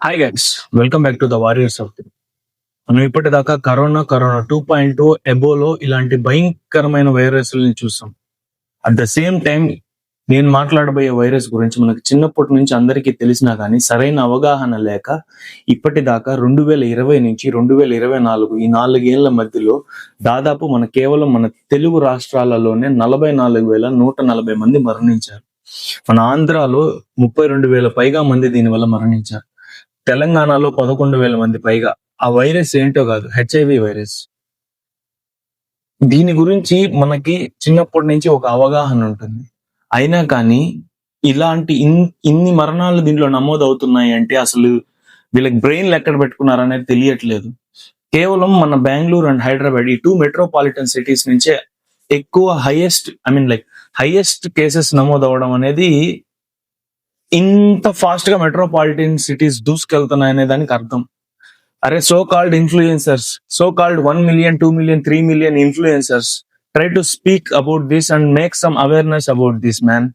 Hi guys, welcome back to the warriors of the. మనం ఇప్పటిదాకా corona 2.0 ఎబోలో ఇలాంటి భయంకరమైన వైరస్లని చూసాం. అట్ ద సేమ్ టైం నేను మాట్లాడబోయే వైరస్ గురించి మనకు చిన్నప్పటి నుంచి అందరికీ తెలిసినా కానీ సరైన అవగాహన లేక ఇప్పటిదాకా 2020 నుంచి 2024 ఈ 4 ఏళ్ల మధ్యలో దాదాపు కేవలం మన తెలుగు రాష్ట్రాలలోనే 44,140 మంది మరణించారు. మన ఆంధ్రాలో 32,000 పైగా మంది దీనివల్ల మరణించారు. తెలంగాణలో 11,000 మంది పైగా. ఆ వైరస్ ఏంటో కాదు, హెచ్ఐవి వైరస్. దీని గురించి మనకి చిన్నప్పటి నుంచి ఒక అవగాహన ఉంటుంది. అయినా కానీ ఇలాంటి ఇన్ని మరణాలు దీంట్లో నమోదు అవుతున్నాయి అంటే అసలు వీళ్ళకి బ్రెయిన్లు ఎక్కడ పెట్టుకున్నారనేది తెలియట్లేదు. కేవలం మన బెంగళూరు అండ్ హైదరాబాద్ ఈ 2 మెట్రోపాలిటన్ సిటీస్ నుంచే ఎక్కువ హైయెస్ట్ కేసెస్ నమోదు అవడం అనేది ఇంత ఫాస్ట్ గా మెట్రోపాలిటన్ సిటీస్ దూసుకెళ్తున్నాయనే దానికి అర్థం. అరే, so called influencers, so called 1 million, 2 million, 3 million influencers try to speak about this and make some awareness about this man.